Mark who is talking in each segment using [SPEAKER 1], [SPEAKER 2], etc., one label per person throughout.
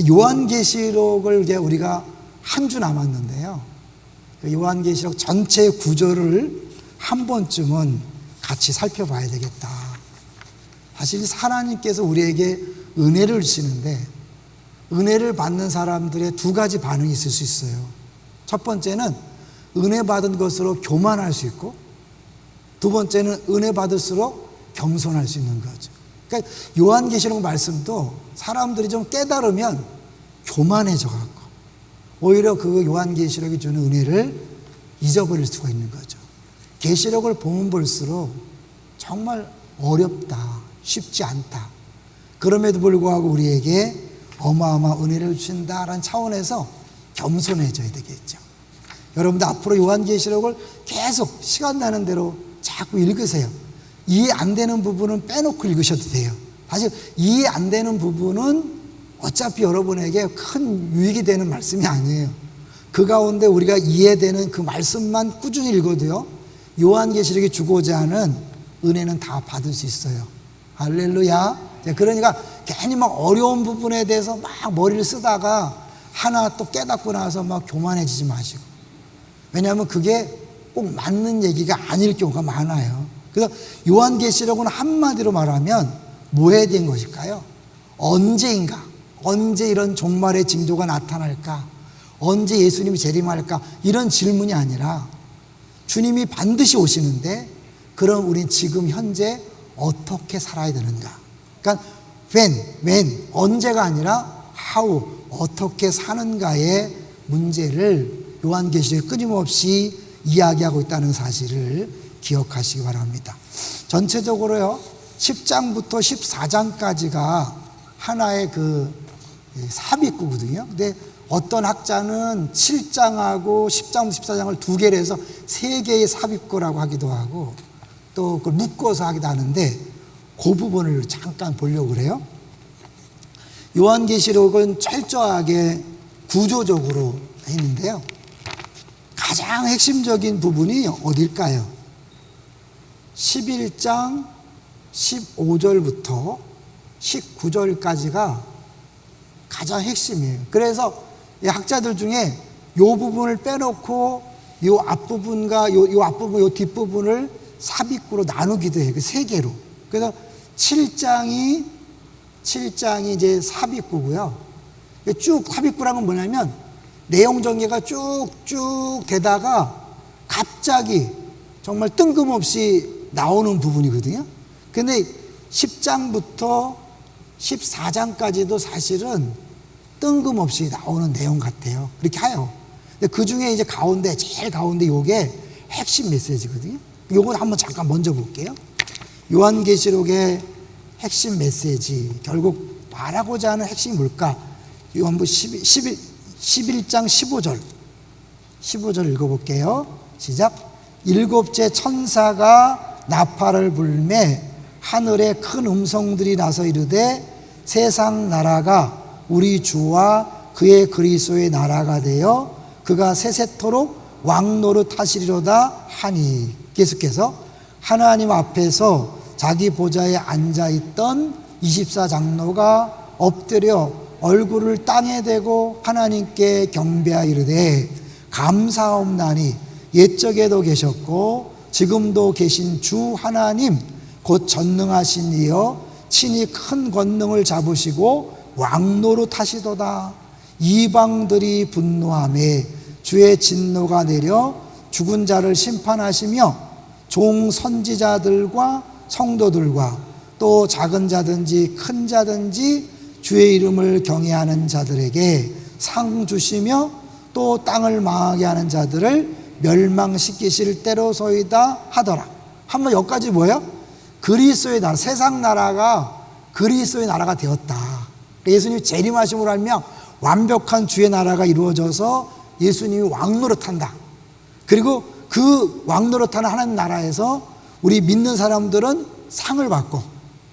[SPEAKER 1] 요한계시록을 이제 우리가 한 주 남았는데요. 그 요한계시록 전체 구조를 한 번쯤은 같이 살펴봐야 되겠다. 사실 하나님께서 우리에게 은혜를 주시는데 은혜를 받는 사람들의 두 가지 반응이 있을 수 있어요. 첫 번째는 은혜 받은 것으로 교만할 수 있고, 두 번째는 은혜 받을수록 겸손할 수 있는 거죠. 그러니까 요한계시록 말씀도 사람들이 좀 깨달으면 교만해져 갖고 오히려 그 요한계시록이 주는 은혜를 잊어버릴 수가 있는 거죠. 계시록을 보면 볼수록 정말 어렵다, 쉽지 않다. 그럼에도 불구하고 우리에게 어마어마한 은혜를 주신다라는 차원에서 겸손해져야 되겠죠. 여러분들 앞으로 요한계시록을 계속 시간 나는 대로 자꾸 읽으세요. 이해 안 되는 부분은 빼놓고 읽으셔도 돼요. 사실 이해 안 되는 부분은 어차피 여러분에게 큰 유익이 되는 말씀이 아니에요. 그 가운데 우리가 이해되는 그 말씀만 꾸준히 읽어도요, 요한계시록이 주고자 하는 은혜는 다 받을 수 있어요. 할렐루야. 그러니까 괜히 막 어려운 부분에 대해서 막 머리를 쓰다가 하나 또 깨닫고 나서 막 교만해지지 마시고. 왜냐하면 그게 꼭 맞는 얘기가 아닐 경우가 많아요. 그래서 요한계시록은 한마디로 말하면 뭐에 대한 것일까요? 언제인가? 언제 이런 종말의 징조가 나타날까? 언제 예수님이 재림할까? 이런 질문이 아니라 주님이 반드시 오시는데 그럼 우린 지금 현재 어떻게 살아야 되는가? 그러니까 when, 언제가 아니라 how, 어떻게 사는가의 문제를 요한계시록에 끊임없이 이야기하고 있다는 사실을 기억하시기 바랍니다. 전체적으로요, 10장부터 14장까지가 하나의 그 삽입구거든요. 근데 어떤 학자는 7장하고 10장부터 14장을 두 개를 해서 세 개의 삽입구라고 하기도 하고 또 그걸 묶어서 하기도 하는데 그 부분을 잠깐 보려고 그래요. 요한계시록은 철저하게 구조적으로 했는데요. 가장 핵심적인 부분이 어딜까요? 11장 15절부터 19절까지가 가장 핵심이에요. 그래서 학자들 중에 이 부분을 빼놓고 이 앞부분과 이 앞부분, 이 뒷부분을 삽입구로 나누기도 해요. 그 세 개로. 그래서 7장이 이제 삽입구고요. 쭉 삽입구라는 건 뭐냐면 내용 전개가 쭉쭉 되다가 갑자기 정말 뜬금없이 나오는 부분이거든요. 근데 10장부터 14장까지도 사실은 뜬금없이 나오는 내용 같아요. 그렇게 해요. 근데 그 중에 이제 제일 가운데 요게 핵심 메시지거든요. 요거 한번 잠깐 먼저 볼게요. 요한계시록의 핵심 메시지, 결국 말하고자 하는 핵심이 뭘까? 요한부 11장 15절 읽어볼게요. 시작. 일곱째 천사가 나팔을 불매 하늘에 큰 음성들이 나서 이르되 세상 나라가 우리 주와 그의 그리스도의 나라가 되어 그가 세세토록 왕노릇 하시리로다 하니. 계속해서 하나님 앞에서 자기 보좌에 앉아있던 24장로가 엎드려 얼굴을 땅에 대고 하나님께 경배하여 이르되 감사옵나니 옛적에도 계셨고 지금도 계신 주 하나님 곧 전능하신 이여 친히 큰 권능을 잡으시고 왕노릇 하시도다. 이방들이 분노하매 주의 진노가 내려 죽은 자를 심판하시며 종 선지자들과 성도들과 또 작은 자든지 큰 자든지 주의 이름을 경외하는 자들에게 상 주시며 또 땅을 망하게 하는 자들을 멸망시키실 때로소이다 하더라. 한번 여기까지 뭐예요? 그리스도의 나라, 세상 나라가 그리스도의 나라가 되었다. 예수님이 재림하심으로 하면 완벽한 주의 나라가 이루어져서 예수님이 왕노릇한다. 그리고 그 왕노릇하는 하나님 나라에서 우리 믿는 사람들은 상을 받고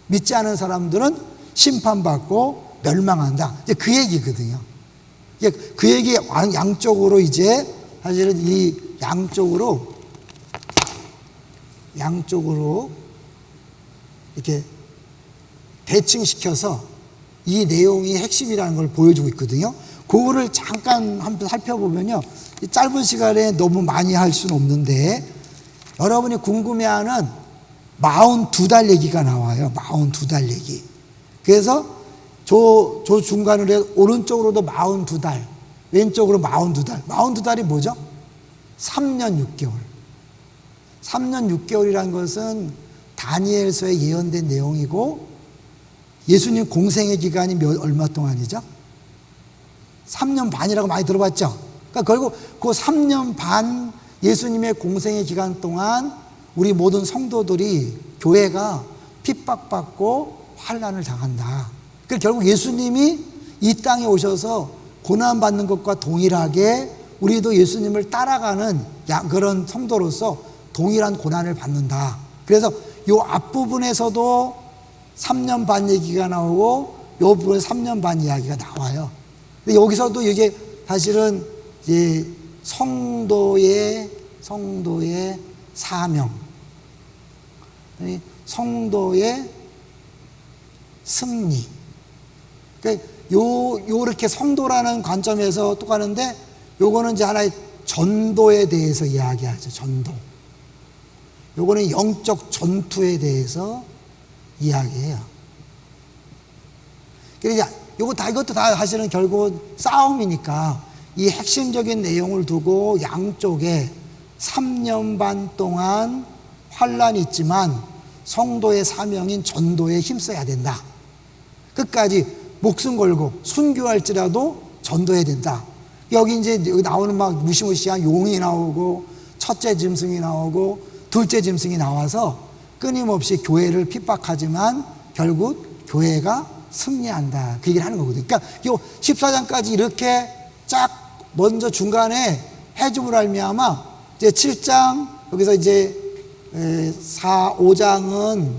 [SPEAKER 1] 믿지 않은 사람들은 심판받고 멸망한다. 이제 그 얘기거든요. 그 얘기 양쪽으로 이제 사실은 이 양쪽으로 이렇게 대칭시켜서 이 내용이 핵심이라는 걸 보여주고 있거든요. 그거를 잠깐 한번 살펴보면요. 이 짧은 시간에 너무 많이 할 수는 없는데, 여러분이 궁금해하는 42달 얘기가 나와요. 42달 얘기. 그래서 저 중간으로 해서 오른쪽으로도 42달, 왼쪽으로 42달. 42달이 뭐죠? 3년 6개월. 3년 6개월이라는 것은 다니엘서에 예언된 내용이고, 예수님 공생의 기간이 얼마 동안이죠? 3년 반이라고 많이 들어봤죠? 그러니까 결국 그 3년 반 예수님의 공생의 기간 동안 우리 모든 성도들이, 교회가 핍박받고 환난을 당한다. 그러니까 결국 예수님이 이 땅에 오셔서 고난받는 것과 동일하게 우리도 예수님을 따라가는 그런 성도로서 동일한 고난을 받는다. 그래서 이 앞부분에서도 3년 반 얘기가 나오고 이 부분에 3년 반 이야기가 나와요. 근데 여기서도 이게 사실은 이제 성도의 사명, 성도의 승리. 그러니까 요렇게 성도라는 관점에서 또 가는데, 요거는 이제 하나의 전도에 대해서 이야기하죠. 전도. 요거는 영적 전투에 대해서 이야기해요. 그래서 이것도 다 사실은 결국 싸움이니까 이 핵심적인 내용을 두고 양쪽에 3년 반 동안 환란이 있지만 성도의 사명인 전도에 힘써야 된다. 끝까지 목숨 걸고 순교할지라도 전도해야 된다. 여기 이제 여기 나오는 막 무시무시한 용이 나오고 첫째 짐승이 나오고 둘째 짐승이 나와서 끊임없이 교회를 핍박하지만 결국 교회가 승리한다. 그 얘기를 하는 거거든요. 그러니까 요 14장까지 이렇게 쫙 먼저 중간에 해줌을 알미암아 이제 7장, 여기서 이제 5장은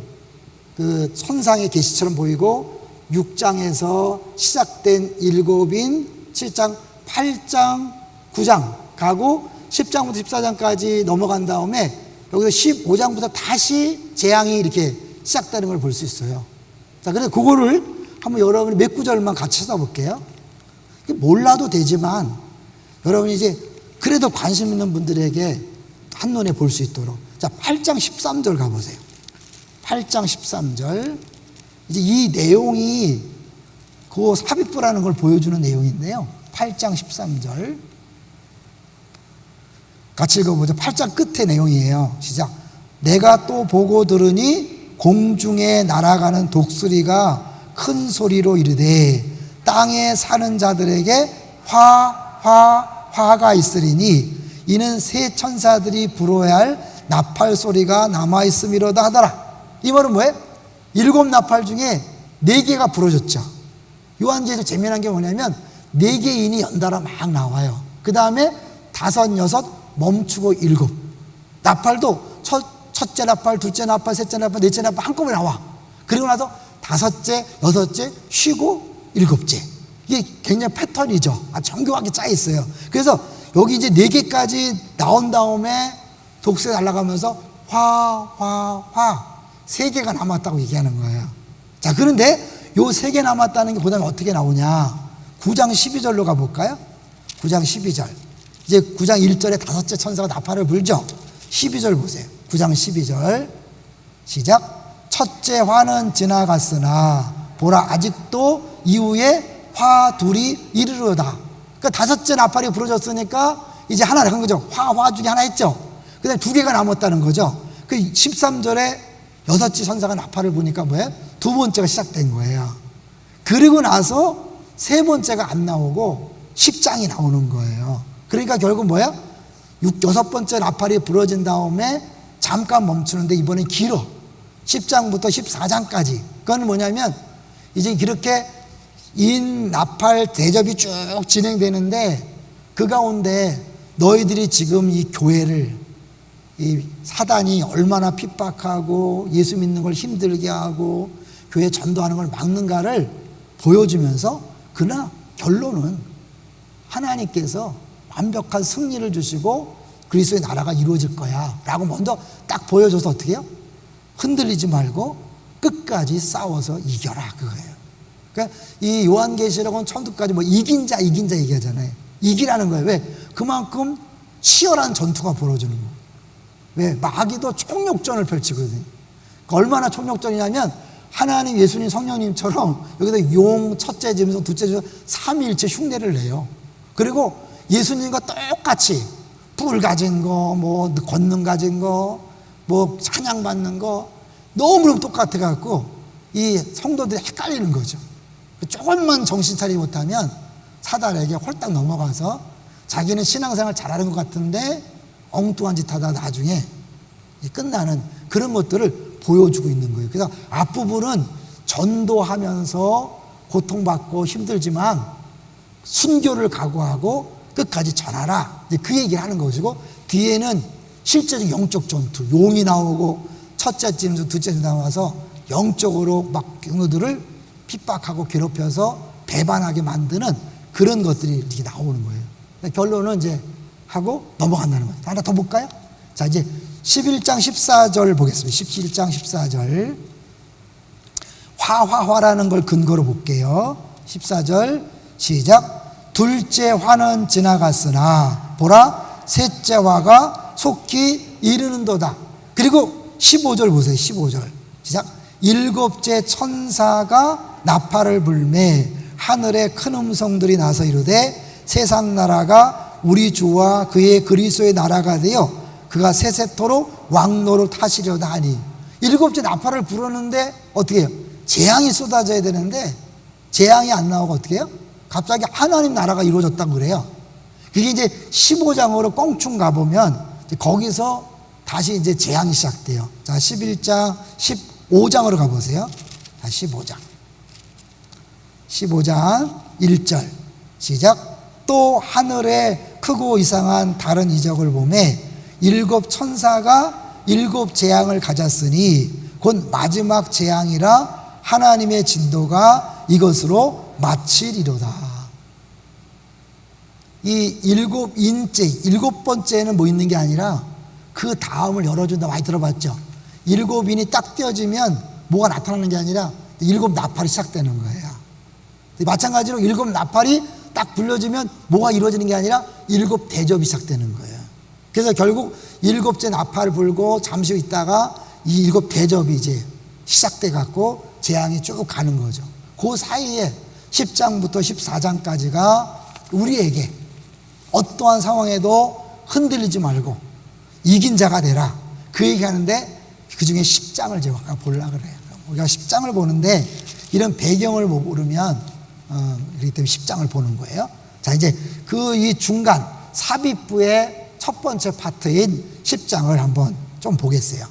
[SPEAKER 1] 그 천상의 계시처럼 보이고 6장에서 시작된 일곱인 7장, 8장, 9장 가고 10장부터 14장까지 넘어간 다음에 여기서 15장부터 다시 재앙이 이렇게 시작되는 걸 볼 수 있어요. 자, 그래서 그거를 한번 여러분이 몇 구절만 같이 찾아볼게요. 몰라도 되지만 여러분이 이제 그래도 관심 있는 분들에게 한눈에 볼 수 있도록. 자, 8장 13절 가보세요. 8장 13절. 이제 이 내용이 그 삽입부라는 걸 보여주는 내용인데요. 8장 13절. 같이 읽어보죠. 8장 끝의 내용이에요. 시작. 내가 또 보고 들으니 공중에 날아가는 독수리가 큰 소리로 이르되 땅에 사는 자들에게 화가 있으리니 이는 새 천사들이 불어야 할 나팔 소리가 남아있음이로다 하더라. 이 말은 뭐예요? 7 나팔 중에 4개가 부러졌죠. 요한계시록 재미난 게 뭐냐면 4개 인이 연달아 막 나와요. 그 다음에 5, 6 멈추고 7. 나팔도 첫째 나팔, 둘째 나팔, 셋째 나팔, 넷째 나팔 한꺼번에 나와. 그리고 나서 5째, 6째 쉬고 7째. 이게 굉장히 패턴이죠. 정교하게 짜 있어요. 그래서 여기 이제 4개까지 나온 다음에 독수리가 날아가면서 3개가 남았다고 얘기하는 거예요. 자, 그런데 요 3개 남았다는 게 그 다음에 어떻게 나오냐. 9장 12절로 가볼까요? 9장 12절. 이제 9장 1절에 5째 천사가 나팔을 불죠. 12절 보세요. 9장 12절. 시작. 첫째 화는 지나갔으나 보라 아직도 이후에 화 둘이 이르로다. 그러니까 5째 나팔이 부러졌으니까 이제 하나 간 거죠. 화 중에 하나 했죠. 그 다음에 2개가 남았다는 거죠. 그 13절에 6째 천사가 나팔을 부니까 뭐예요? 2번째가 시작된 거예요. 그리고 나서 3번째가 안 나오고 10장이 나오는 거예요. 그러니까 결국 뭐야? 6번째 나팔이 부러진 다음에 잠깐 멈추는데 이번엔 길어. 10장부터 14장까지. 그건 뭐냐면 이제 그렇게 인 나팔 대접이 쭉 진행되는데 그 가운데 너희들이 지금 이 교회를 이 사단이 얼마나 핍박하고 예수 믿는 걸 힘들게 하고 교회 전도하는 걸 막는가를 보여주면서 그러나 결론은 하나님께서 완벽한 승리를 주시고 그리스도의 나라가 이루어질 거야 라고 먼저 딱 보여줘서 어떻게 해요? 흔들리지 말고 끝까지 싸워서 이겨라 그거예요. 그러니까 이 요한계시록은 처음부터까지 뭐 이긴 자 얘기하잖아요. 이기라는 거예요. 왜? 그만큼 치열한 전투가 벌어지는 거예요. 왜? 마귀도 총력전을 펼치거든요. 그러니까 얼마나 총력전이냐면 하나님, 예수님, 성령님처럼 여기다 용, 첫째 짐승, 둘째 짐승, 삼위일체 흉내를 내요. 그리고 예수님과 똑같이 뿔 가진 거, 뭐 권능 가진 거, 뭐 찬양 받는 거 너무너무 똑같아 갖고 이 성도들이 헷갈리는 거죠. 조금만 정신 차리지 못하면 사단에게 홀딱 넘어가서 자기는 신앙생활 잘하는 것 같은데 엉뚱한 짓 하다 나중에 끝나는 그런 것들을 보여주고 있는 거예요. 그래서 앞부분은 전도하면서 고통받고 힘들지만 순교를 각오하고 끝까지 전하라, 그 얘기를 하는 것이고, 뒤에는 실제적 영적 전투, 용이 나오고 첫째 짐승, 둘째 짐승 나와서 영적으로 막 경우들을 핍박하고 괴롭혀서 배반하게 만드는 그런 것들이 이렇게 나오는 거예요. 결론은 이제 하고 넘어간다는 거예요. 하나 더 볼까요? 자, 이제 11장 14절 보겠습니다. 11장 14절. 화라는 걸 근거로 볼게요. 14절 시작. 둘째 화는 지나갔으나 보라 셋째 화가 속히 이르는도다. 그리고 15절 보세요. 15절 시작. 일곱째 천사가 나팔을 불매 하늘에 큰 음성들이 나서 이르되 세상 나라가 우리 주와 그의 그리스도의 나라가 되어 그가 세세토록 왕노릇 하시려다 하니. 일곱째 나팔을 불었는데 어떻게 해요? 재앙이 쏟아져야 되는데 재앙이 안 나오고 어떻게 해요? 갑자기 하나님 나라가 이루어졌다고 그래요. 그게 이제 15장으로 껑충 가보면 거기서 다시 이제 재앙이 시작돼요. 자, 11장 15장으로 가보세요. 자, 15장 1절 시작. 또 하늘에 크고 이상한 다른 이적을 보매 일곱 천사가 일곱 재앙을 가졌으니 곧 마지막 재앙이라 하나님의 진도가 이것으로 마치리로다. 이 일곱 번째는 뭐 있는 게 아니라 그 다음을 열어준다. 많이 들어봤죠? 일곱인이 딱 띄어지면 뭐가 나타나는 게 아니라 일곱 나팔이 시작되는 거예요. 마찬가지로 일곱 나팔이 딱 불려지면 뭐가 이루어지는 게 아니라 일곱 대접이 시작되는 거예요. 그래서 결국 일곱째 나팔을 불고 잠시 있다가 이 일곱 대접이 이제 시작돼 갖고 재앙이 쭉 가는 거죠. 그 사이에 10장부터 14장까지가 우리에게 어떠한 상황에도 흔들리지 말고 이긴 자가 되라, 그 얘기하는데 그 중에 10장을 제가 보려고 그래요. 우리가 10장을 보는데 이런 배경을 모르면 그렇기 때문에 10장을 보는 거예요. 자, 이제 이 중간 삽입부의 첫 번째 파트인 10장을 한번 좀 보겠어요.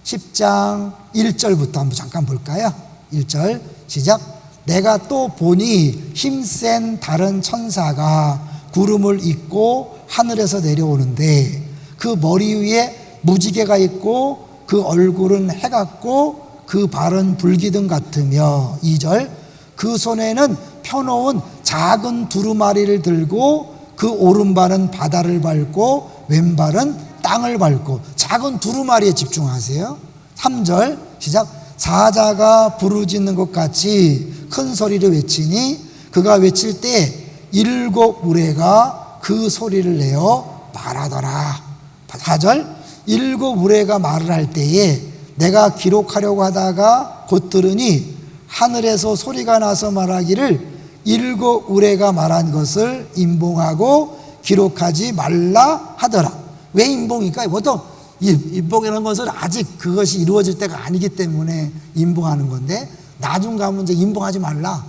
[SPEAKER 1] 10장 1절부터 한번 잠깐 볼까요? 1절 시작. 내가 또 보니 힘센 다른 천사가 구름을 입고 하늘에서 내려오는데 그 머리 위에 무지개가 있고 그 얼굴은 해 같고 그 발은 불기둥 같으며. 2절 그 손에는 펴놓은 작은 두루마리를 들고 그 오른발은 바다를 밟고 왼발은 땅을 밟고. 작은 두루마리에 집중하세요. 3절 시작. 사자가 부르짖는 것 같이 큰 소리를 외치니 그가 외칠 때 일곱 우레가 그 소리를 내어 말하더라. 4절 일곱 우레가 말을 할 때에 내가 기록하려고 하다가 곧 들으니 하늘에서 소리가 나서 말하기를 일곱 우레가 말한 것을 임봉하고 기록하지 말라 하더라. 왜 임봉일까요? 보통 임봉이라는 것은 아직 그것이 이루어질 때가 아니기 때문에 임봉하는 건데, 나중 가면 이제 임봉하지 말라,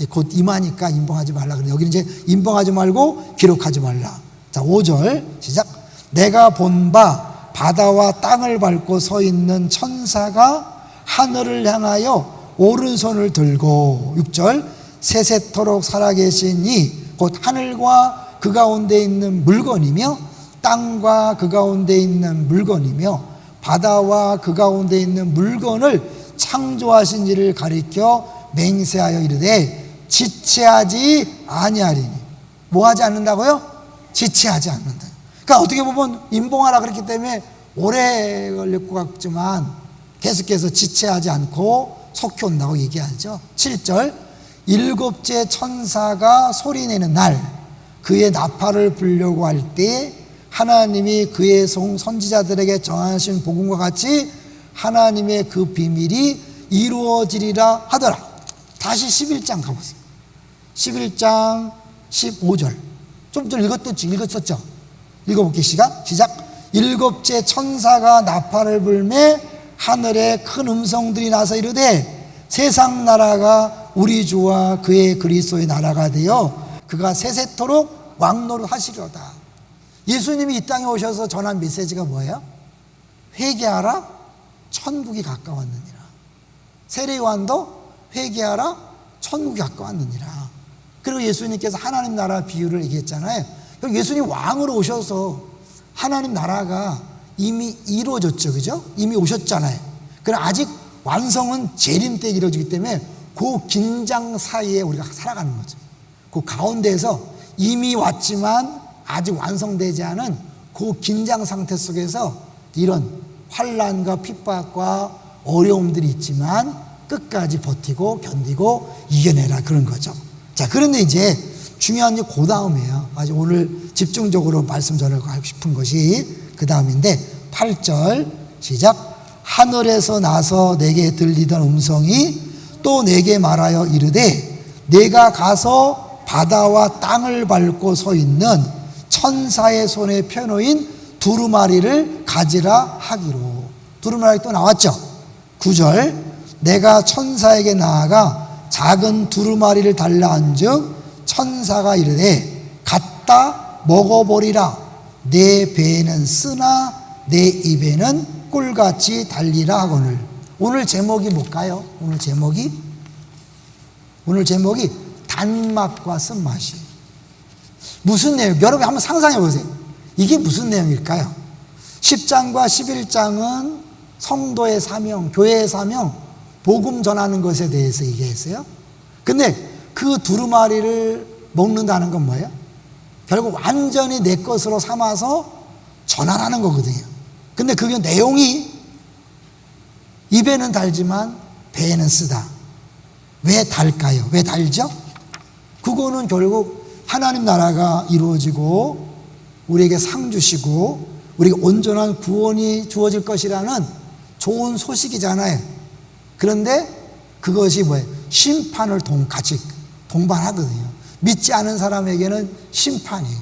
[SPEAKER 1] 곧 임하니까 임봉하지 말라. 그래 여기는 이제 임봉하지 말고 기록하지 말라. 자, 5절 시작. 내가 본 바 바다와 땅을 밟고 서 있는 천사가 하늘을 향하여 오른손을 들고. 6절 세세토록 살아계신 이 곧 하늘과 그 가운데 있는 물건이며 땅과 그 가운데 있는 물건이며 바다와 그 가운데 있는 물건을 창조하신 이를 가리켜 맹세하여 이르되 지체하지 아니하리니. 뭐 하지 않는다고요? 지체하지 않는다. 그러니까 어떻게 보면 임봉하라 그랬기 때문에 오래 걸릴 것 같지만 계속해서 지체하지 않고 속히 온다고 얘기하죠. 7절 일곱째 천사가 소리내는 날 그의 나팔을 불려고 할 때 하나님이 그의 선지자들에게 정하신 복음과 같이 하나님의 그 비밀이 이루어지리라 하더라. 다시 11장 가보세요. 11장 15절. 좀 전 읽었었죠? 읽어볼게요. 시작. 일곱째 천사가 나팔을 불매 하늘에 큰 음성들이 나서 이르되 세상 나라가 우리 주와 그의 그리스도의 나라가 되어 그가 세세토록 왕노를 하시려다. 예수님이 이 땅에 오셔서 전한 메시지가 뭐예요? 회개하라, 천국이 가까웠느니라. 세례요한도 회개하라, 천국이 가까웠느니라. 그리고 예수님께서 하나님 나라 비유를 얘기했잖아요. 예수님 왕으로 오셔서 하나님 나라가 이미 이루어졌죠, 그죠? 이미 오셨잖아요. 그러나 아직 완성은 재림 때 이루어지기 때문에 그 긴장 사이에 우리가 살아가는 거죠. 그 가운데에서 이미 왔지만 아직 완성되지 않은 그 긴장 상태 속에서 이런 환난과 핍박과 어려움들이 있지만 끝까지 버티고 견디고 이겨내라, 그런 거죠. 자, 그런데 이제 중요한 게 그 다음이에요. 아주 오늘 집중적으로 말씀 전하고 싶은 것이 그 다음인데 8절 시작. 하늘에서 나서 내게 들리던 음성이 또 내게 말하여 이르되 내가 가서 바다와 땅을 밟고 서 있는 천사의 손에 펴놓인 두루마리를 가지라 하기로. 두루마리 또 나왔죠. 9절 내가 천사에게 나아가 작은 두루마리를 달라 한즉 천사가 이르되 갖다 먹어버리라. 내 배에는 쓰나 내 입에는 꿀같이 달리라 하거늘. 오늘 제목이 뭘까요? 오늘 제목이 단맛과 쓴맛이. 무슨 내용? 여러분 한번 상상해 보세요. 이게 무슨 내용일까요? 10장과 11장은 성도의 사명, 교회의 사명, 복음 전하는 것에 대해서 얘기했어요. 근데 그 두루마리를 먹는다는 건 뭐예요? 결국 완전히 내 것으로 삼아서 전하라는 거거든요. 근데 그게 내용이 입에는 달지만 배에는 쓰다. 왜 달까요? 왜 달죠? 그거는 결국 하나님 나라가 이루어지고 우리에게 상 주시고 우리에게 온전한 구원이 주어질 것이라는 좋은 소식이잖아요. 그런데 그것이 뭐예요? 심판을 같이 동반하거든요. 믿지 않은 사람에게는 심판이에요.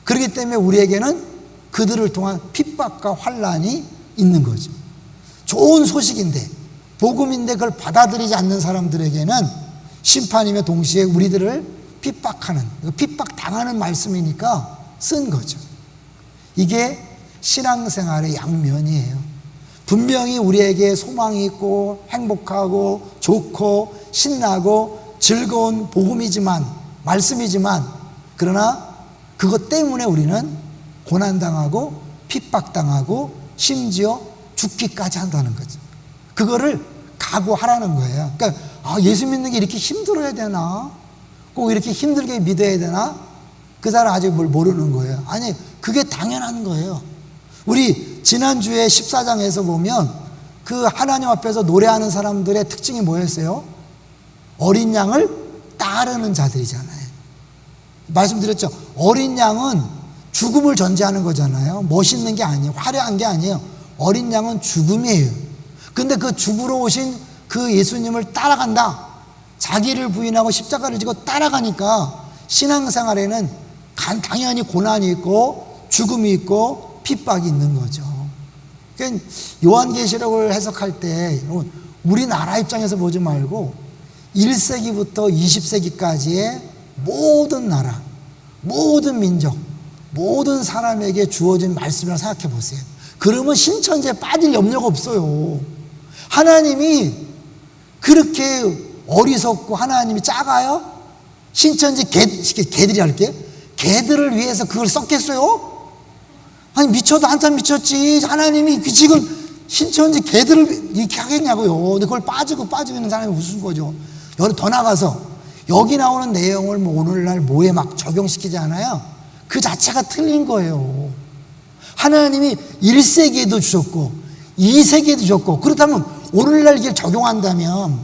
[SPEAKER 1] 그렇기 때문에 우리에게는 그들을 통한 핍박과 환난이 있는 거죠. 좋은 소식인데, 복음인데 그걸 받아들이지 않는 사람들에게는 심판이며 동시에 우리들을 핍박하는, 핍박당하는 말씀이니까 쓴 거죠. 이게 신앙생활의 양면이에요. 분명히 우리에게 소망이 있고 행복하고 좋고 신나고 즐거운 복음이지만, 말씀이지만, 그러나 그것 때문에 우리는 고난당하고 핍박당하고 심지어 죽기까지 한다는 거죠. 그거를 각오하라는 거예요. 그러니까 예수 믿는 게 이렇게 힘들어야 되나? 꼭 이렇게 힘들게 믿어야 되나? 그 사람 아직 뭘 모르는 거예요. 아니, 그게 당연한 거예요. 우리 지난주에 14장에서 보면 그 하나님 앞에서 노래하는 사람들의 특징이 뭐였어요? 어린 양을 따르는 자들이잖아요. 말씀드렸죠. 어린 양은 죽음을 전제하는 거잖아요. 멋있는 게 아니에요. 화려한 게 아니에요. 어린 양은 죽음이에요. 근데 그 죽으러 오신 그 예수님을 따라간다. 자기를 부인하고 십자가를 지고 따라가니까 신앙생활에는 당연히 고난이 있고 죽음이 있고 핍박이 있는 거죠. 그러니까 요한계시록을 해석할 때 우리나라 입장에서 보지 말고 1세기부터 20세기까지의 모든 나라, 모든 민족, 모든 사람에게 주어진 말씀을 생각해 보세요. 그러면 신천지에 빠질 염려가 없어요. 하나님이 그렇게 어리석고 하나님이 작아요? 신천지 개들이 할게요. 개들을 위해서 그걸 썼겠어요? 아니 미쳐도 한참 미쳤지. 하나님이 지금 신천지 개들을 이렇게 하겠냐고요. 근데 그걸 빠지고 있는 사람이 무슨 거죠? 더 나가서 여기 나오는 내용을 오늘날 뭐에 막 적용시키지 않아요? 그 자체가 틀린 거예요. 하나님이 1세기에도 주셨고 2세기에도 주셨고, 그렇다면 오늘날 이걸 적용한다면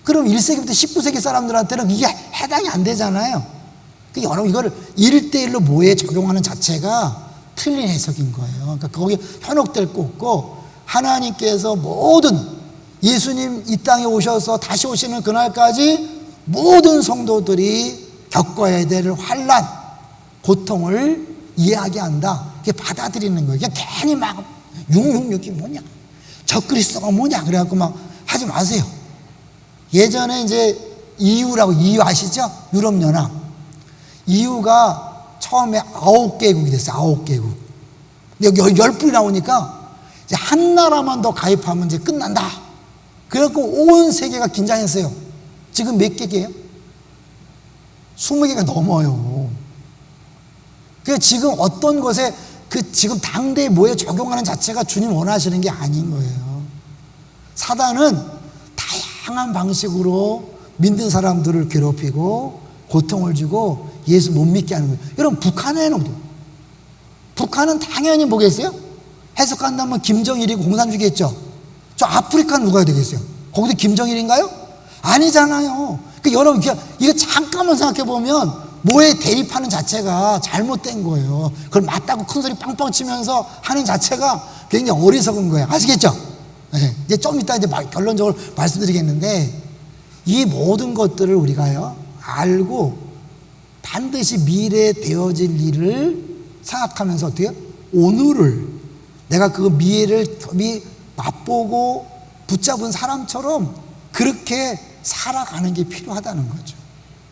[SPEAKER 1] 그럼 1세기부터 19세기 사람들한테는 이게 해당이 안 되잖아요. 그러니까 여러분 이거를 1대1로 뭐에 적용하는 자체가 틀린 해석인 거예요. 그러니까 거기에 현혹될 거 없고, 하나님께서 모든 예수님 이 땅에 오셔서 다시 오시는 그날까지 모든 성도들이 겪어야 될 환난, 고통을 이해하게한다. 이게 받아들이는 거예요. 그냥 괜히 막 666이 뭐냐, 적그리스도가 뭐냐 그래갖고 막 하지 마세요. 예전에 이제 EU라고, EU 아시죠? 유럽연합. EU가 처음에 9개국이 됐어요. 9개국. 여기 10분이 나오니까 이제 한 나라만 더 가입하면 이제 끝난다. 그래갖고 온 세계가 긴장했어요. 지금 몇 개예요? 20개가 넘어요. 그러니까 지금 어떤 것에 지금 당대에 뭐에 적용하는 자체가 주님 원하시는 게 아닌 거예요. 사단은 다양한 방식으로 믿는 사람들을 괴롭히고 고통을 주고 예수 못 믿게 하는 거예요. 여러분, 북한에는 북한은 당연히 뭐겠어요? 해석한다면 김정일이고 공산주의겠죠. 저 아프리카는 누가 되겠어요? 거기도 김정일인가요? 아니잖아요. 그러니까 여러분, 이거 잠깐만 생각해 보면 뭐에 대립하는 자체가 잘못된 거예요. 그걸 맞다고 큰 소리 빵빵 치면서 하는 자체가 굉장히 어리석은 거예요. 아시겠죠? 네. 이제 좀 이따 이제 결론적으로 말씀드리겠는데, 이 모든 것들을 우리가요, 알고 반드시 미래에 되어질 일을 생각하면서 어떻게 해요? 오늘을 내가 그 미래를 맛보고 붙잡은 사람처럼 그렇게 살아가는 게 필요하다는 거죠.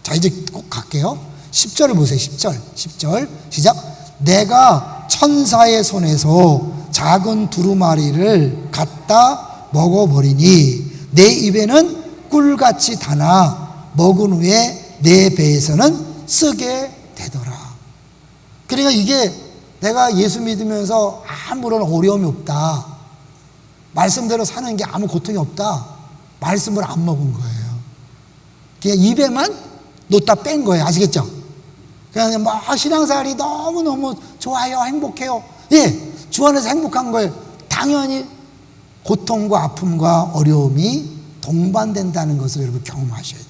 [SPEAKER 1] 자, 이제 꼭 갈게요. 10절을 보세요. 10절 시작. 내가 천사의 손에서 작은 두루마리를 갖다 먹어버리니 내 입에는 꿀같이 다나 먹은 후에 내 배에서는 쓰게 되더라. 그러니까 이게 내가 예수 믿으면서 아무런 어려움이 없다, 말씀대로 사는 게 아무 고통이 없다, 말씀을 안 먹은 거예요. 그냥 입에만 놓다 뺀 거예요. 아시겠죠? 그냥 뭐 신앙생활이 너무너무 좋아요, 행복해요. 예, 주 안에서 행복한 거예요. 당연히 고통과 아픔과 어려움이 동반된다는 것을 여러분 경험하셔야 돼요.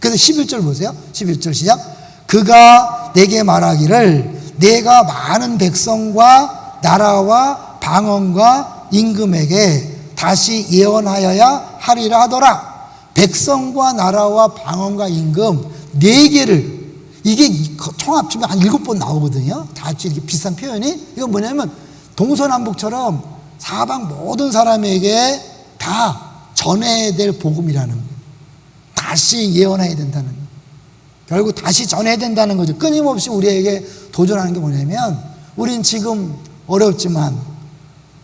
[SPEAKER 1] 그래서 11절 보세요. 11절 시작. 그가 내게 말하기를 내가 많은 백성과 나라와 방언과 임금에게 다시 예언하여야 하리라 하더라. 백성과 나라와 방언과 임금 4개를, 이게 총 합치면 한 7번 나오거든요. 다 합치 이렇게 비슷한 표현이. 이건 뭐냐면 동서남북처럼 사방 모든 사람에게 다 전해야 될 복음이라는 거예요. 다시 예언해야 된다는 거예요. 결국 다시 전해야 된다는 거죠. 끊임없이 우리에게 도전하는 게 뭐냐면, 우린 지금 어렵지만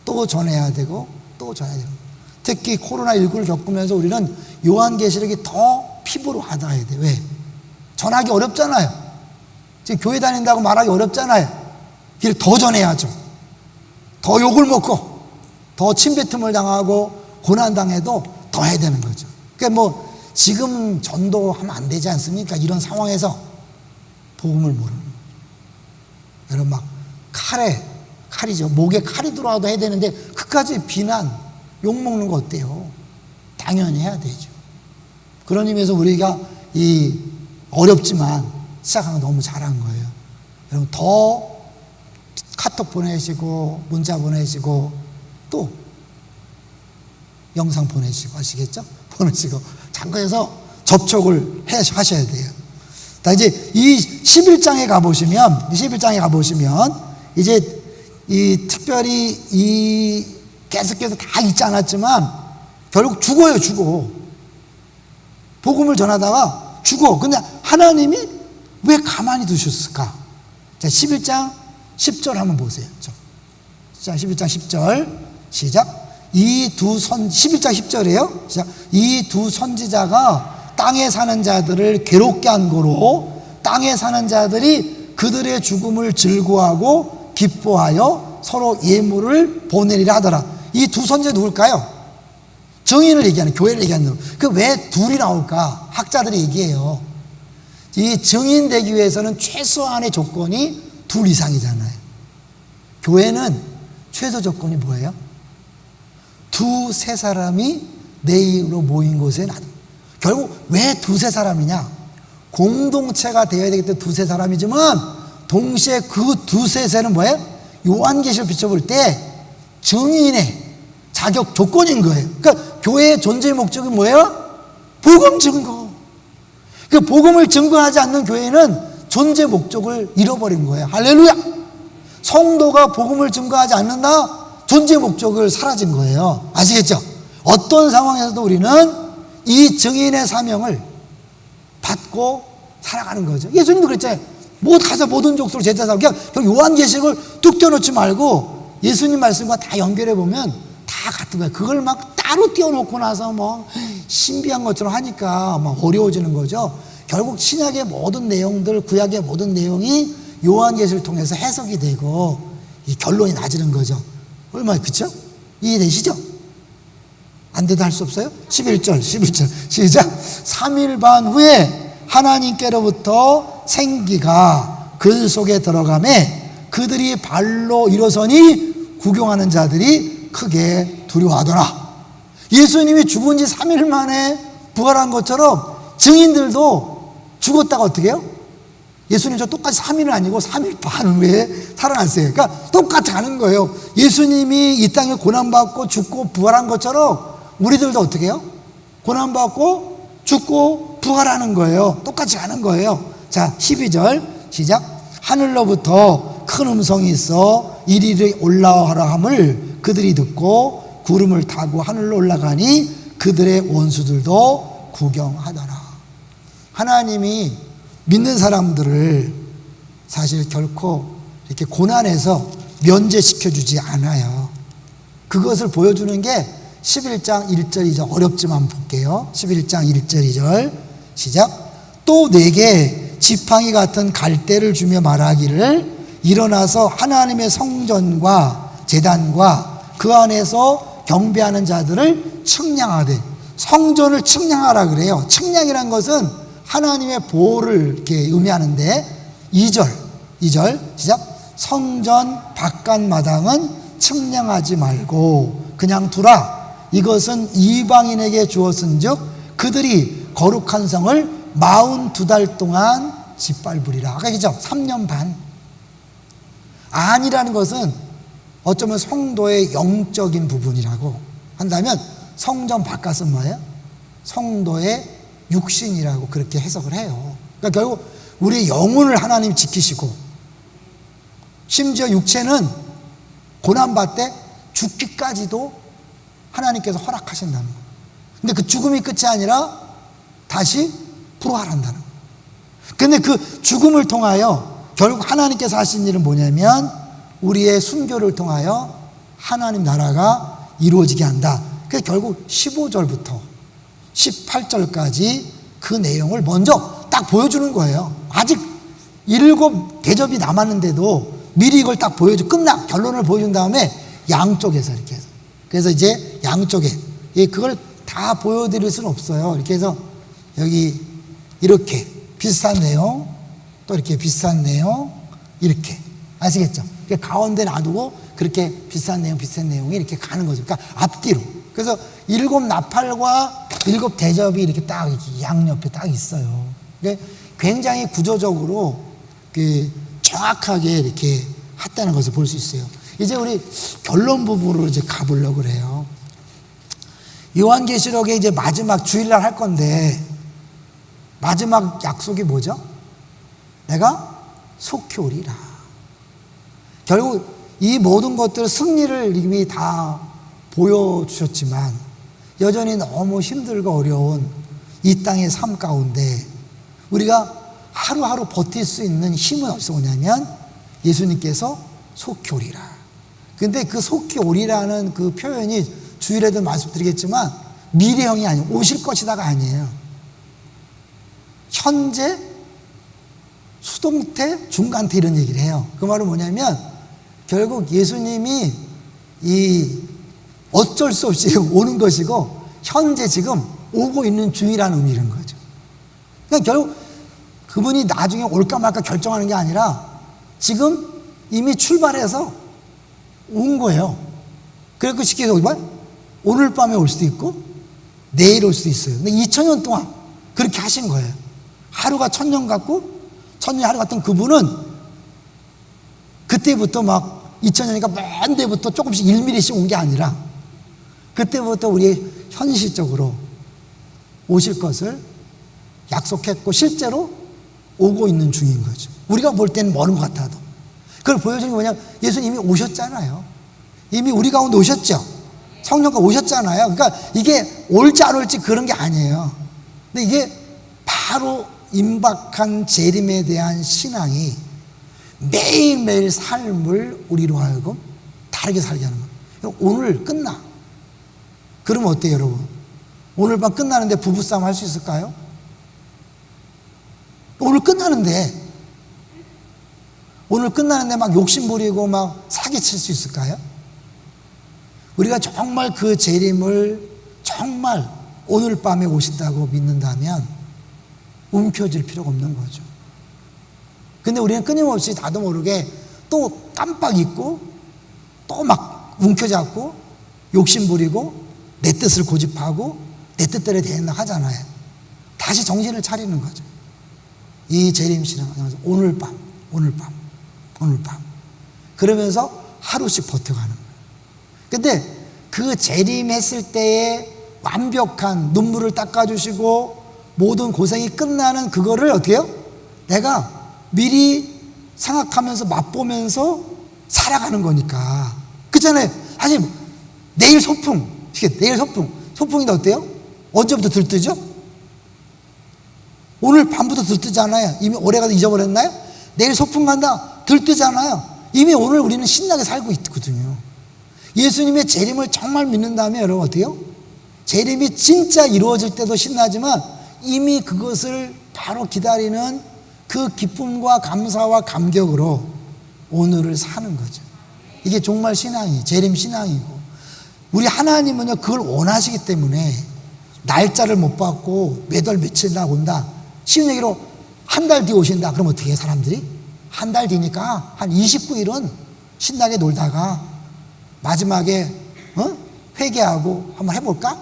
[SPEAKER 1] 또 전해야 되고 또 전해야 되고, 특히 코로나19를 겪으면서 우리는 요한계시록이 더 피부로 와닿아야 돼요. 왜? 전하기 어렵잖아요. 지금 교회 다닌다고 말하기 어렵잖아요. 이걸 더 전해야죠. 더 욕을 먹고 더 침뱉음을 당하고 고난당해도 더 해야 되는 거죠. 그러니까 뭐 지금 전도하면 안 되지 않습니까? 이런 상황에서 복음을 모르는 거죠. 여러분, 막 칼이죠. 목에 칼이 들어와도 해야 되는데 그까지 비난, 욕먹는 거 어때요? 당연히 해야 되죠. 그런 의미에서 우리가 이 어렵지만 시작한 거 너무 잘한 거예요. 여러분, 더 카톡 보내시고 문자 보내시고 또 영상 보내시고, 아시겠죠? 보내시고 잠깐해서 접촉을 하셔야 돼요. 자, 이제 이 11장에 가보시면 이제 이 특별히 이 계속해서 다 있지 않았지만 결국 죽어요. 복음을 전하다가 죽어. 근데 하나님이 왜 가만히 두셨을까? 자, 11장 10절 한번 보세요. 자, 11장 10절 시작. 11장 10절이에요. 시작. 이 두 선지자가 땅에 사는 자들을 괴롭게 한 거로 땅에 사는 자들이 그들의 죽음을 즐거워하고 기뻐하여 서로 예물을 보내리라 하더라. 이 두 선지자 누굴까요? 증인을 얘기하는, 교회를 얘기하는. 그 왜 둘이 나올까? 학자들이 얘기해요. 이 증인 되기 위해서는 최소한의 조건이 둘 이상이잖아요. 교회는 최소 조건이 뭐예요? 두세 사람이 내 이름으로 모인 곳에 나도. 결국 왜 두세 사람이냐? 공동체가 되어야 되기 때문에 두세 사람이지만 동시에 그 두세 세는 뭐예요? 요한계시록 비춰볼 때 증인의 자격 조건인 거예요. 그러니까 교회의 존재의 목적이 뭐예요? 복음 증거. 그 복음을 증거하지 않는 교회는 존재 목적을 잃어버린 거예요. 할렐루야! 성도가 복음을 증거하지 않는다? 존재 목적을 사라진 거예요. 아시겠죠? 어떤 상황에서도 우리는 이 증인의 사명을 받고 살아가는 거죠. 예수님도 그랬잖아요. 가서 모든 족속으로 제자 삼고. 그냥 요한계시록을 뚝 떼어놓지 말고 예수님 말씀과 다 연결해 보면 다 같은 거예요. 그걸 막 따로 띄워놓고 나서 신비한 것처럼 하니까 어려워지는 거죠. 결국 신약의 모든 내용들, 구약의 모든 내용이 요한계시를 통해서 해석이 되고 이 결론이 나지는 거죠. 얼마나, 그쵸? 이해되시죠? 안 돼도 할 수 없어요? 11절 시작. 3일 반 후에 하나님께로부터 생기가 글 속에 들어가매 그들이 발로 일어서니 구경하는 자들이 크게 두려워하더라. 예수님이 죽은 지 3일 만에 부활한 것처럼 증인들도 죽었다가 어떻게 해요? 예수님 저 똑같이 3일은 아니고 3일 반 후에 살아났어요. 그러니까 똑같이 가는 거예요. 예수님이 이 땅에 고난받고 죽고 부활한 것처럼 우리들도 어떻게 해요? 고난받고 죽고 부활하는 거예요. 똑같이 가는 거예요. 자, 12절 시작. 하늘로부터 큰 음성이 있어 이리로 올라와라 함을 그들이 듣고 구름을 타고 하늘로 올라가니 그들의 원수들도 구경하더라. 하나님이 믿는 사람들을 사실 결코 이렇게 고난에서 면제시켜주지 않아요. 그것을 보여주는 게 11장 1절 2절 어렵지만 볼게요. 11장 1절 2절 시작. 또 내게 지팡이 같은 갈대를 주며 말하기를 일어나서 하나님의 성전과 제단과 그 안에서 경배하는 자들을 측량하되. 성전을 측량하라 그래요. 측량이란 것은 하나님의 보호를 이렇게 의미하는데 2절 시작. 성전 바깥 마당은 측량하지 말고 그냥 두라. 이것은 이방인에게 주었은즉 그들이 거룩한 성을 42달 동안 짓밟으리라. 아까 그죠? 3년 반. 안이라는 것은 어쩌면 성도의 영적인 부분이라고 한다면 성전 바깥은 뭐예요? 성도의 육신이라고 그렇게 해석을 해요. 그러니까 결국 우리의 영혼을 하나님 지키시고 심지어 육체는 고난받되 죽기까지도 하나님께서 허락하신다는 거예요. 근데 그 죽음이 끝이 아니라 다시 부활한다는 거예요. 근데 그 죽음을 통하여 결국 하나님께서 하신 일은 뭐냐면 우리의 순교를 통하여 하나님 나라가 이루어지게 한다. 그래서 결국 15절부터 18절까지 그 내용을 먼저 딱 보여주는 거예요. 아직 7 대접이 남았는데도 미리 이걸 딱 결론을 보여준 다음에 양쪽에서 이렇게 해서. 그래서 이제 양쪽에 그걸 다 보여드릴 수는 없어요. 이렇게 해서 여기 이렇게 비슷한 내용, 또 이렇게 비슷한 내용, 이렇게. 아시겠죠? 가운데 놔두고 그렇게 비슷한 내용이 이렇게 가는 거죠. 그러니까 앞뒤로. 그래서 7 나팔과 7 대접이 이렇게 딱 이렇게 양옆에 딱 있어요. 굉장히 구조적으로 정확하게 이렇게 했다는 것을 볼 수 있어요. 이제 우리 결론 부분으로 이제 가보려고 그래요. 요한계시록에 이제 마지막 주일날 할 건데 마지막 약속이 뭐죠? 내가 속히 오리라. 결국 이 모든 것들 승리를 이미 다 보여주셨지만 여전히 너무 힘들고 어려운 이 땅의 삶 가운데 우리가 하루하루 버틸 수 있는 힘은 어디서 오냐면 예수님께서 속히 오리라. 근데 그 속히 오리라는 그 표현이 주일에도 말씀드리겠지만 미래형이 아니에요. 오실 것이다가 아니에요. 현재, 수동태, 중간태 이런 얘기를 해요. 그 말은 뭐냐면 결국 예수님이 어쩔 수 없이 오는 것이고 현재 지금 오고 있는 중이라는 의미인 거죠. 그러니까 결국 그분이 나중에 올까 말까 결정하는 게 아니라 지금 이미 출발해서 온 거예요. 그래서 쉽게 오늘 밤에 올 수도 있고 내일 올 수도 있어요. 근데 2000년 동안 그렇게 하신 거예요. 하루가 1000년 같고 1000년이 하루 같던 그분은 그때부터 막 2000년이니까 먼 데부터 조금씩 1mm씩 온 게 아니라 그때부터 우리 현실적으로 오실 것을 약속했고 실제로 오고 있는 중인 거죠. 우리가 볼 때는 먼 것 같아도. 그걸 보여주는 게 뭐냐면 예수님이 오셨잖아요. 이미 우리 가운데 오셨죠. 성령과 오셨잖아요. 그러니까 이게 올지 안 올지 그런 게 아니에요. 근데 이게 바로 임박한 재림에 대한 신앙이 매일매일 삶을 우리로 하여금 다르게 살게 하는 거예요. 오늘 끝나. 그러면 어때요, 여러분? 오늘 밤 끝나는데 부부싸움 할 수 있을까요? 오늘 끝나는데 막 욕심 부리고 막 사기칠 수 있을까요? 우리가 정말 그 재림을 정말 오늘 밤에 오신다고 믿는다면 움켜쥘 필요가 없는 거죠. 근데 우리는 끊임없이 나도 모르게 또 깜빡 잊고 또 막 움켜잡고 욕심 부리고 내 뜻을 고집하고 내 뜻대로 대행나 하잖아요. 다시 정신을 차리는 거죠. 이 재림 신앙, 오늘 밤 그러면서 하루씩 버텨가는 거예요. 근데 그 재림했을 때의 완벽한 눈물을 닦아주시고 모든 고생이 끝나는 그거를 어떻게 해요? 내가 미리 생각하면서 맛보면서 살아가는 거니까. 그렇잖아요. 사실 내일 소풍인데 어때요? 언제부터 들뜨죠? 오늘 밤부터 들뜨잖아요. 이미 오래가도 잊어버렸나요? 내일 소풍 간다 들뜨잖아요. 이미 오늘 우리는 신나게 살고 있거든요. 예수님의 재림을 정말 믿는다면 여러분 어때요? 재림이 진짜 이루어질 때도 신나지만 이미 그것을 바로 기다리는 그 기쁨과 감사와 감격으로 오늘을 사는 거죠. 이게 정말 재림 신앙이고, 우리 하나님은요 그걸 원하시기 때문에 날짜를 못 받고 몇 월 며칠 날 온다. 쉬운 얘기로 한 달 뒤에 오신다. 그럼 어떻게 해요, 사람들이? 한 달 뒤니까 한 29일은 신나게 놀다가 마지막에 회개하고 한번 해볼까?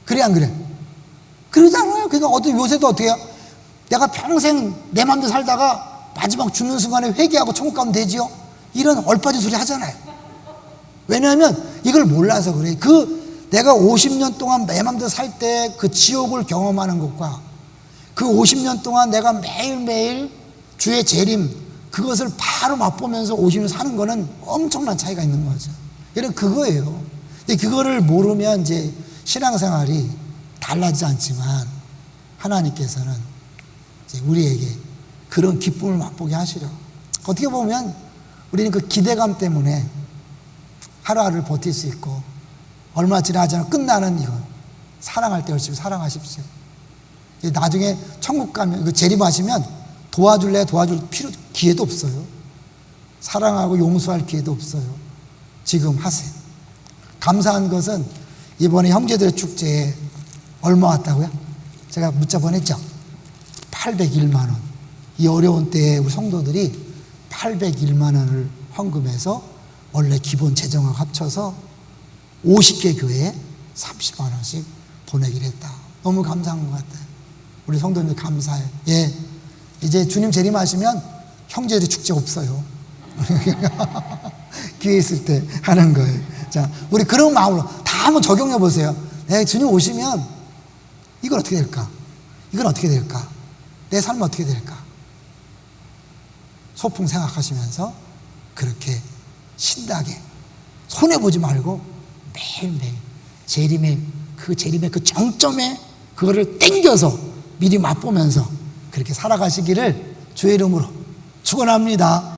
[SPEAKER 1] 그래 안 그래? 그러잖아요. 그러니까 요새도 어떻게 해요? 내가 평생 내 맘대로 살다가 마지막 죽는 순간에 회개하고 천국 가면 되지요? 이런 얼빠진 소리 하잖아요. 왜냐하면 이걸 몰라서 그래. 내가 50년 동안 내 맘대로 살 때 그 지옥을 경험하는 것과 그 50년 동안 내가 매일매일 주의 재림 그것을 바로 맛보면서 50년 사는 거는 엄청난 차이가 있는 거죠. 이런 그거예요. 근데 그거를 모르면 이제 신앙생활이 달라지지 않지만 하나님께서는 이제 우리에게 그런 기쁨을 맛보게 하시려. 어떻게 보면 우리는 그 기대감 때문에 하루하루를 버틸 수 있고 얼마 지나지 않아 끝나는 이거 사랑할 때 열심히 사랑하십시오. 나중에 천국 가면 그 재림하시면 도와줄 기회도 없어요. 사랑하고 용서할 기회도 없어요. 지금 하세요. 감사한 것은 이번에 형제들의 축제에 얼마 왔다고요? 제가 문자 보냈죠? 801만 원. 이 어려운 때에 우리 성도들이 801만 원을 헌금해서 원래 기본 재정하고 합쳐서 50개 교회에 30만 원씩 보내기로 했다. 너무 감사한 것 같아요. 우리 성도님들 감사해요. 예. 이제 주님 재림하시면 형제들의 축제 없어요. 기회 있을 때 하는 거예요. 자, 우리 그런 마음으로 다 한번 적용해 보세요. 주님 오시면 이건 어떻게 될까? 이건 어떻게 될까? 내 삶은 어떻게 될까? 소풍 생각하시면서 그렇게 신나게 손해보지 말고 매일매일 재림의 그 정점에 그거를 땡겨서 미리 맛보면서 그렇게 살아가시기를 주의 이름으로 축원합니다.